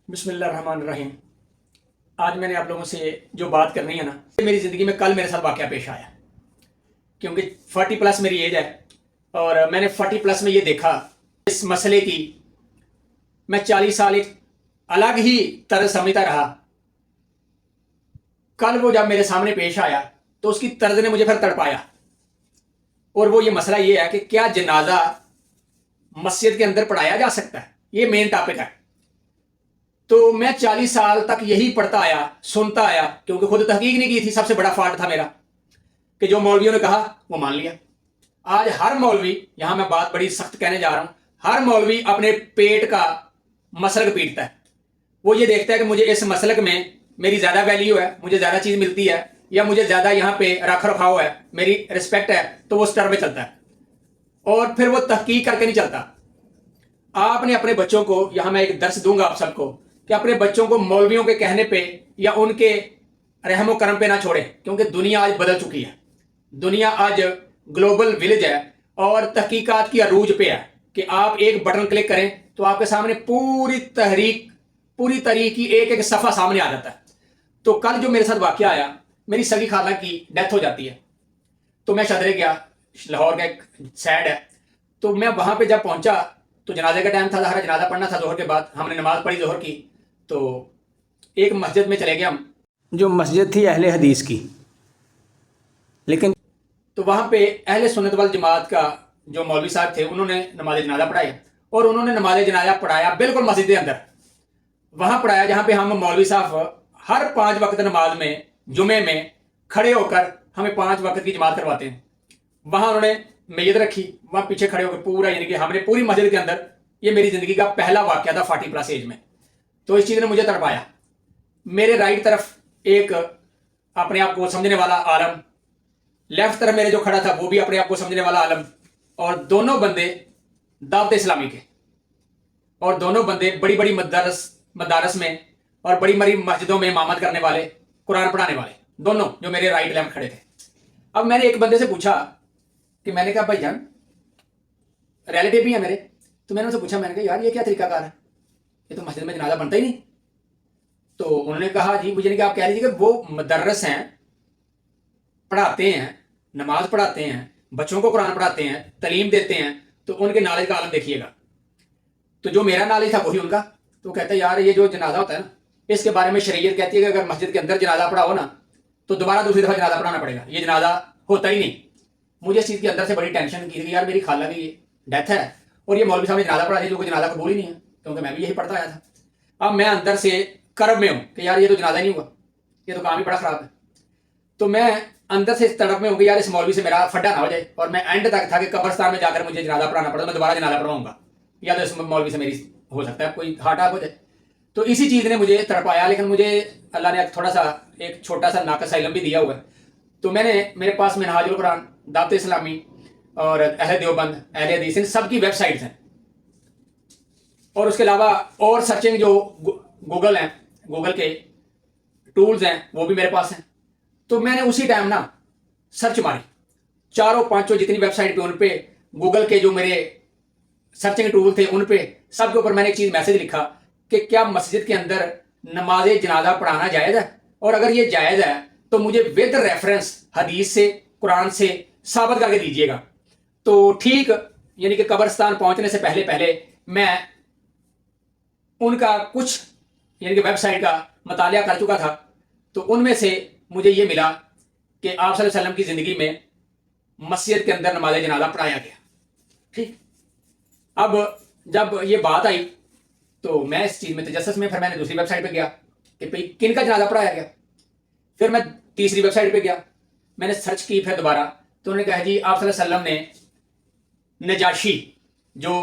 بسم اللہ الرحمن الرحیم۔ آج میں نے آپ لوگوں سے جو بات کرنی ہے نا، میری زندگی میں کل میرے ساتھ واقعہ پیش آیا، کیونکہ 40 پلس میری ایج ہے اور میں نے 40 پلس میں یہ دیکھا اس مسئلے کی میں 40 سال ایک الگ ہی طرز سمجھتا رہا۔ کل وہ جب میرے سامنے پیش آیا تو اس کی طرز نے مجھے پھر تڑپایا، اور وہ یہ مسئلہ یہ ہے کہ کیا جنازہ مسجد کے اندر پڑھایا جا سکتا ہے؟ یہ مین ٹاپک ہے۔ تو میں 40 سال تک یہی پڑھتا آیا، سنتا آیا، کیونکہ خود تحقیق نہیں کی تھی۔ سب سے بڑا فالٹ تھا میرا کہ جو مولویوں نے کہا وہ مان لیا۔ آج ہر مولوی، یہاں میں بات بڑی سخت کہنے جا رہا ہوں، ہر مولوی اپنے پیٹ کا مسلک پیٹتا ہے۔ وہ یہ دیکھتا ہے کہ مجھے اس مسلک میں میری زیادہ ویلیو ہے، مجھے زیادہ چیز ملتی ہے، یا مجھے زیادہ یہاں پہ رکھ رکھاؤ ہے، میری رسپیکٹ ہے، تو وہ سٹر میں چلتا ہے، اور پھر وہ تحقیق کر کے نہیں چلتا۔ آپ نے اپنے بچوں کو، یہاں میں ایک درس دوں گا آپ سب کو، کہ اپنے بچوں کو مولویوں کے کہنے پہ یا ان کے رحم و کرم پہ نہ چھوڑیں، کیونکہ دنیا آج بدل چکی ہے۔ دنیا آج گلوبل ولیج ہے اور تحقیقات کی عروج پہ ہے کہ آپ ایک بٹن کلک کریں تو آپ کے سامنے پوری تاریخ کی ایک ایک صفحہ سامنے آ جاتا ہے۔ تو کل جو میرے ساتھ واقعہ آیا، میری سگی خالہ کی ڈیتھ ہو جاتی ہے، تو میں شدرے گیا، لاہور کا ایک سیڈ ہے، تو میں وہاں پہ جب پہنچا تو جنازے کا ٹائم تھا، ظاہر جنازہ پڑھنا تھا ظہر کے بعد، ہم نے نماز پڑھی ظہر کی، تو ایک مسجد میں چلے گئے ہم، جو مسجد تھی اہل حدیث کی، لیکن تو وہاں پہ اہل سنت والجماعت کا جو مولوی صاحب تھے، انہوں نے نماز جنازہ پڑھایا، اور انہوں نے نماز جنازہ پڑھایا بالکل مسجد کے اندر، وہاں پڑھایا جہاں پہ ہم مولوی صاحب ہر 5 وقت نماز میں جمعے میں کھڑے ہو کر ہمیں 5 وقت کی جماعت کرواتے ہیں۔ وہاں انہوں نے میت رکھی، وہاں پیچھے کھڑے ہو کے پورا، یعنی کہ ہم نے پوری مسجد کے اندر، یہ میری زندگی کا پہلا واقعہ تھا 40 پلس ایج میں، تو اس چیز نے مجھے تڑپایا۔ میرے رائٹ طرف ایک اپنے آپ کو سمجھنے والا عالم، لیفٹ طرف میرے جو کھڑا تھا وہ بھی اپنے آپ کو سمجھنے والا عالم، اور دونوں بندے دعوت اسلامی کے، اور دونوں بندے بڑی بڑی مدارس میں اور بڑی بڑی مسجدوں میں امامت کرنے والے، قرآن پڑھانے والے، دونوں جو میرے رائٹ لیفٹ کھڑے تھے۔ اب میں نے ایک بندے سے پوچھا کہ میں نے کہا بھائی جان، ریلیٹیو بھی ہیں میرے، تو میں نے ان سے پوچھا، میں نے کہا یار یہ کیا طریقہ کار ہے، یہ تو مسجد میں جنازہ بنتا ہی نہیں۔ تو انہوں نے کہا جی مجھے نہیں، کہ آپ کہہ لیجیے کہ وہ مدرس ہیں، پڑھاتے ہیں، نماز پڑھاتے ہیں، بچوں کو قرآن پڑھاتے ہیں، تعلیم دیتے ہیں، تو ان کے نالج کا عالم دیکھیے گا۔ تو جو میرا نالج تھا وہی ان کا۔ تو کہتا ہے یار یہ جو جنازہ ہوتا ہے نا، اس کے بارے میں شریعت کہتی ہے کہ اگر مسجد کے اندر جنازہ پڑھا ہو نا تو دوبارہ دوسری دفعہ جنازہ پڑھانا پڑے گا، یہ جنازہ ہوتا ہی نہیں۔ مجھے اس چیز کے اندر سے بڑی ٹینشن کی کہ یار میری خالہ کی ڈیتھ ہے اور یہ مولوی صاحب نے جنازہ پڑھا دیا، جو کوئی جنازہ قبول ہی نہیں ہے، کیونکہ میں بھی یہی پڑھتا آیا تھا۔ اب میں اندر سے کرب میں ہوں کہ یار یہ تو جنازہ ہی نہیں ہوا، یہ تو کام ہی بڑا خراب ہے۔ تو میں اندر سے اس تڑپ میں ہوں کہ یار اس مولوی سے میرا پھڈا نہ ہو جائے، اور میں اینڈ تک تھا کہ قبرستان میں جا کر مجھے جنازہ پڑھانا پڑا، میں دوبارہ جنازہ پڑھاؤں گا، یا تو اس مولوی سے میری ہو سکتا ہے کوئی ہارٹ اٹیک ہو جائے۔ تو اسی چیز نے مجھے تڑپایا، لیکن مجھے اللہ نے تھوڑا سا ایک چھوٹا سا ناقص علم بھی دیا ہوا ہے۔ تو میرے پاس منہاج القرآن، دعوت اسلامی اور اہل دیوبند، اہل حدیث، ان سب کی ویب سائٹس ہیں، اور اس کے علاوہ اور سرچنگ جو گوگل ہیں، گوگل کے ٹولز ہیں، وہ بھی میرے پاس ہیں۔ تو میں نے اسی ٹائم نا سرچ ماری، 4-5 جتنی ویب سائٹ پہ، ان پہ گوگل کے جو میرے سرچنگ ٹول تھے ان پہ سب کے اوپر میں نے ایک چیز میسج لکھا کہ کیا مسجد کے اندر نماز جنازہ پڑھانا جائز ہے، اور اگر یہ جائز ہے تو مجھے ود ریفرنس حدیث سے، قرآن سے ثابت کر کے دیجیے گا۔ تو ٹھیک، یعنی کہ قبرستان پہنچنے سے پہلے میں ان کا کچھ، یعنی کہ ویب سائٹ کا مطالعہ کر چکا تھا، تو ان میں سے مجھے یہ ملا کہ آپ صلی اللہ علیہ وسلم کی زندگی میں مسجد کے اندر نماز جنازہ پڑھایا گیا۔ ٹھیک، اب جب یہ بات آئی تو میں اس چیز میں تجسس میں، پھر میں نے دوسری ویب سائٹ پہ گیا کہ بھئی کن کا جنازہ پڑھایا گیا، پھر میں تیسری ویب سائٹ پہ گیا، میں نے سرچ کی پھر دوبارہ، تو انہوں نے کہا جی آپ صلی اللہ علیہ وسلم نے نجاشی جو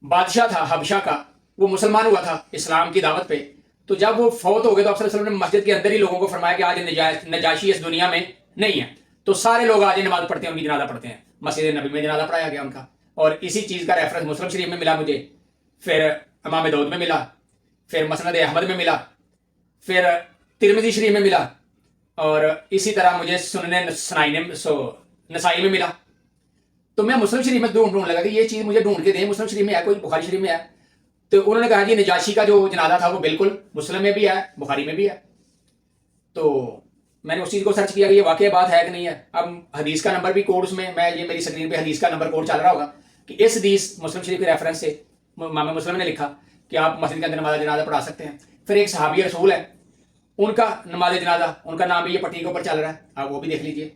بادشاہ تھا حبشہ کا، وہ مسلمان ہوا تھا اسلام کی دعوت پہ، تو جب وہ فوت ہو گئے تو آپ صلی اللہ علیہ وسلم نے مسجد کے اندر ہی لوگوں کو فرمایا کہ آج نجاشی اس دنیا میں نہیں ہے، تو سارے لوگ آج نماز پڑھتے ہیں، ان کی جنازہ پڑھتے ہیں، مسجد نبی میں جنازہ پڑھایا گیا ان کا۔ اور اسی چیز کا ریفرنس مسلم شریف میں ملا مجھے، پھر امام داؤد میں ملا، پھر مسند احمد میں ملا، پھر ترمذی شریف میں ملا، اور اسی طرح مجھے سنن نسائی میں ملا۔ تو میں مسلم شریف میں ڈھونڈنے لگا کہ یہ چیز مجھے ڈھونڈ کے دیں، مسلم شریف میں ہے کوئی، بخاری شریف میں ہے، تو انہوں نے کہا جی نجاشی کا جو جنازہ تھا وہ بالکل مسلم میں بھی ہے، بخاری میں بھی ہے. تو میں نے اس چیز کو سرچ کیا کہ یہ واقعی بات ہے کہ نہیں ہے. اب حدیث کا نمبر بھی کوڈ اس میں یہ میری اسکرین پہ حدیث کا نمبر کوڈ چل رہا ہوگا کہ اس حدیث مسلم شریف کے ریفرنس سے امام مسلم نے لکھا کہ آپ مسجد کے اندر نماز جنازہ پڑھا سکتے ہیں. پھر ایک صحابی رسول ہے، ان کا نماز جنازہ، ان کا نام بھی یہ پٹی کے اوپر چل رہا ہے، آپ وہ بھی دیکھ لیجئے.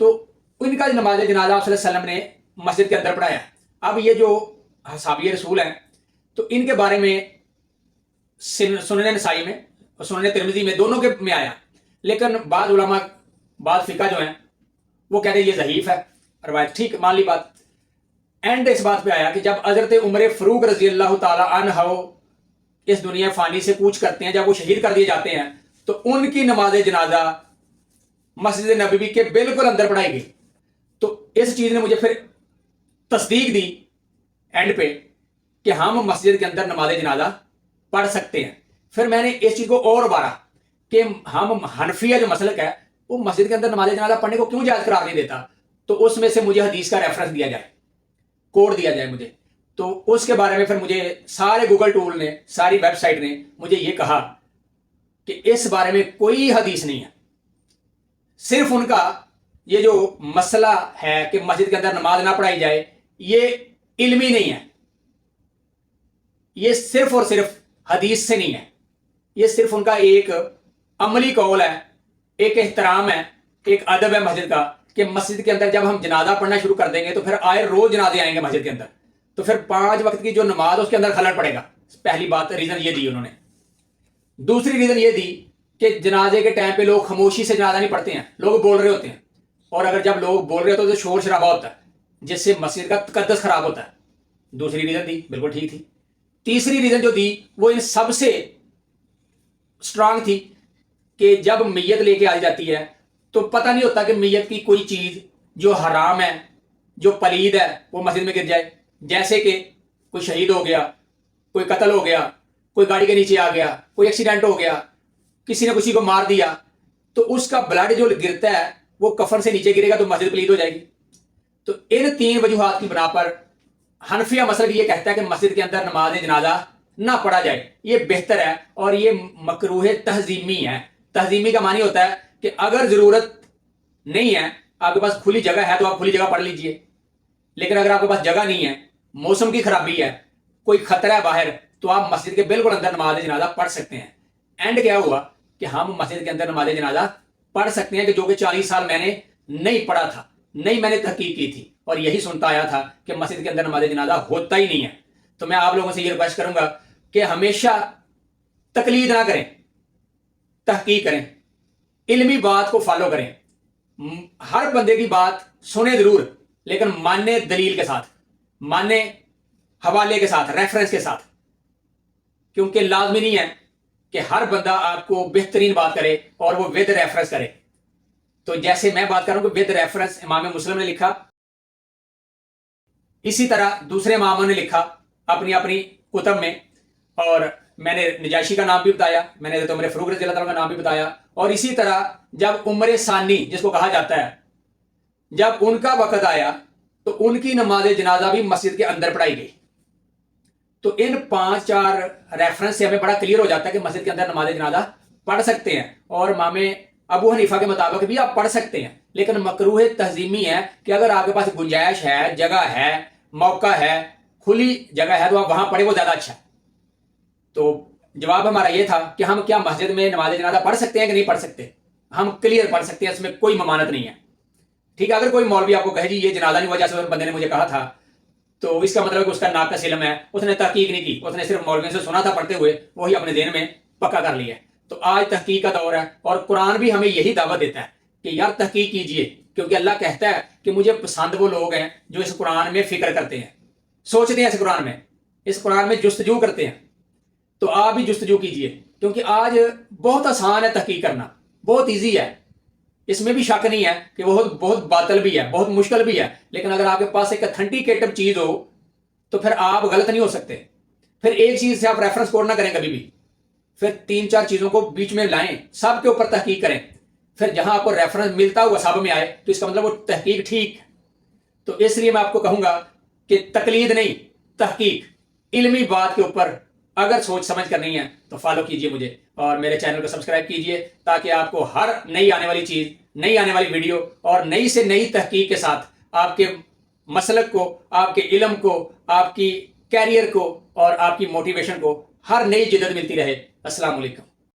تو ان کا نماز جنازہ آپ صلی اللہ علیہ وسلم نے مسجد کے اندر پڑھایا. اب یہ جو صحابی رسول ہیں تو ان کے بارے میں سنن نسائی میں اور سنن ترمذی میں دونوں کے میں آیا، لیکن بعض علماء بعض فقہ جو ہیں وہ کہتے ہیں یہ ضعیف ہے روایت. ٹھیک مان لی بات. اینڈ اس بات پہ آیا کہ جب حضرت عمر فاروق رضی اللہ تعالی عنہ اس دنیا فانی سے کوچ کرتے ہیں، جب وہ شہید کر دیے جاتے ہیں تو ان کی نماز جنازہ مسجد نبوی کے بالکل اندر پڑھائی گئی. تو اس چیز نے مجھے پھر تصدیق دی اینڈ پہ کہ ہم مسجد کے اندر نماز جنازہ پڑھ سکتے ہیں. پھر میں نے اس چیز کو اور ابھارا کہ ہم حنفیہ جو مسلک ہے وہ مسجد کے اندر نماز جنازہ پڑھنے کو کیوں جائز قرار نہیں دیتا. تو اس میں سے مجھے حدیث کا ریفرنس دیا جائے، کوڈ دیا جائے مجھے. تو اس کے بارے میں پھر مجھے سارے گوگل ٹول نے، ساری ویب سائٹ نے مجھے یہ کہا کہ اس بارے میں کوئی حدیث نہیں ہے. صرف ان کا یہ جو مسئلہ ہے کہ مسجد کے اندر نماز نہ پڑھائی جائے یہ علمی نہیں ہے، یہ صرف اور صرف حدیث سے نہیں ہے، یہ صرف ان کا ایک عملی قول ہے، ایک احترام ہے، ایک ادب ہے مسجد کا کہ مسجد کے اندر جب ہم جنازہ پڑھنا شروع کر دیں گے تو پھر آئے روز جنازے آئیں گے مسجد کے اندر، تو پھر 5 وقت کی جو نماز اس کے اندر خلل پڑے گا. پہلی بات ریزن یہ دی انہوں نے. دوسری ریزن یہ دی کہ جنازے کے ٹائم پہ لوگ خاموشی سے جنازہ نہیں پڑھتے ہیں، لوگ بول رہے ہوتے ہیں، اور اگر جب لوگ بول رہے ہوتے ہیں تو شور شرابہ ہوتا ہے جس سے مسجد کا تقدس خراب ہوتا ہے. دوسری ریزن دی، بالکل ٹھیک تھی. تیسری ریزن جو دی وہ ان سب سے اسٹرانگ تھی کہ جب میت لے کے آئی جاتی ہے تو پتہ نہیں ہوتا کہ میت کی کوئی چیز جو حرام ہے، جو پلید ہے، وہ مسجد میں گر جائے. جیسے کہ کوئی شہید ہو گیا، کوئی قتل ہو گیا، کوئی گاڑی کے نیچے آ گیا، کوئی ایکسیڈنٹ ہو گیا، کسی نے کسی کو مار دیا، تو اس کا بلڈ جو گرتا ہے وہ کفن سے نیچے گرے گا تو مسجد پلید ہو جائے گی. تو ان 3 وجوہات کی بنا پر حنفیہ مسلک یہ کہتا ہے کہ مسجد کے اندر نماز جنازہ نہ پڑھا جائے، یہ بہتر ہے اور یہ مکروہ تحظیمی ہے. تحظیمی کا معنی ہوتا ہے کہ اگر ضرورت نہیں ہے، آپ کے پاس کھلی جگہ ہے تو آپ کھلی جگہ پڑھ لیجئے، لیکن اگر آپ کے پاس جگہ نہیں ہے، موسم کی خرابی ہے، کوئی خطرہ ہے باہر، تو آپ مسجد کے بالکل اندر نماز جنازہ پڑھ سکتے ہیں. اینڈ کیا ہوا کہ ہم مسجد کے اندر نماز جنازہ پڑھ سکتے ہیں، کہ جو کہ 40 سال میں نے نہیں پڑھا تھا، نہیں میں نے تحقیق کی تھی اور یہی سنتا آیا تھا کہ مسجد کے اندر نماز جنازہ ہوتا ہی نہیں ہے. تو میں آپ لوگوں سے یہ ریکویسٹ کروں گا کہ ہمیشہ تقلید نہ کریں، تحقیق کریں، علمی بات کو فالو کریں. ہر بندے کی بات سنیں ضرور، لیکن ماننے دلیل کے ساتھ، ماننے حوالے کے ساتھ، ریفرنس کے ساتھ، کیونکہ لازمی نہیں ہے کہ ہر بندہ آپ کو بہترین بات کرے اور وہ ود ریفرنس کرے. تو جیسے میں بات کروں کہ ود ریفرنس امام مسلم نے لکھا، اسی طرح دوسرے اماموں نے لکھا اپنی اپنی کتب میں، اور میں نے نجاشی کا نام بھی بتایا، میں نے حضرت عمر فاروق رضی اللہ عنہ کا نام بھی بتایا، اور اسی طرح جب عمر ثانی جس کو کہا جاتا ہے، جب ان کا وقت آیا تو ان کی نماز جنازہ بھی مسجد کے اندر پڑھائی گئی. تو ان 5-4 ریفرنس سے ہمیں بڑا کلیئر ہو جاتا ہے کہ مسجد کے اندر نماز جنازہ پڑھ سکتے ہیں. اور امام ابو حنیفہ کے مطابق بھی آپ پڑھ سکتے ہیں، لیکن مکروہ تحظیمی ہے کہ اگر آپ کے پاس گنجائش ہے، جگہ ہے، موقع ہے، کھلی جگہ ہے، تو آپ وہاں پڑھے، وہ زیادہ اچھا ہے. تو جواب ہمارا یہ تھا کہ ہم کیا مسجد میں نماز جنازہ پڑھ سکتے ہیں کہ نہیں پڑھ سکتے؟ ہم کلیئر پڑھ سکتے ہیں، اس میں کوئی ممانت نہیں ہے. ٹھیک ہے، اگر کوئی مولوی آپ کو کہے جی یہ جنازہ نہیں ہوا، جیسے بندے نے مجھے کہا تھا، تو اس کا مطلب کہ اس کا ناقص علم ہے، اس نے تحقیق نہیں کی، اس نے صرف مولوی سے سنا تھا پڑھتے ہوئے، وہی اپنے ذہن میں پکا کر لیا ہے. تو آج تحقیق کا دور ہے، اور قرآن بھی ہمیں یہی دعوت دیتا ہے کہ یار تحقیق کیجئے، کیونکہ اللہ کہتا ہے کہ مجھے پسند وہ لوگ ہیں جو اس قرآن میں فکر کرتے ہیں، سوچتے ہیں اس قرآن میں جستجو کرتے ہیں. تو آپ بھی جستجو کیجئے، کیونکہ آج بہت آسان ہے تحقیق کرنا، بہت ایزی ہے، اس میں بھی شک نہیں ہے کہ بہت باطل بھی ہے، بہت مشکل بھی ہے، لیکن اگر آپ کے پاس ایک اتھینٹیکیٹو چیز ہو تو پھر آپ غلط نہیں ہو سکتے. پھر ایک چیز سے آپ ریفرنس کوڈ نہ کریں کبھی بھی، پھر 3-4 چیزوں کو بیچ میں لائیں، سب کے اوپر تحقیق کریں، پھر جہاں آپ کو ریفرنس ملتا ہوا سب میں آئے تو اس کا مطلب وہ تحقیق ٹھیک. تو اس لیے میں آپ کو کہوں گا کہ تقلید نہیں، تحقیق. علمی بات کے اوپر اگر سوچ سمجھ کر نہیں ہے تو فالو کیجئے مجھے، اور میرے چینل کو سبسکرائب کیجئے، تاکہ آپ کو ہر نئی آنے والی چیز، نئی آنے والی ویڈیو اور نئی سے نئی تحقیق کے ساتھ آپ کے مسلک کو، آپ کے علم کو، آپ کی کیریئر کو اور آپ کی موٹیویشن کو ہر نئی جدت ملتی رہے۔ السلام علیکم۔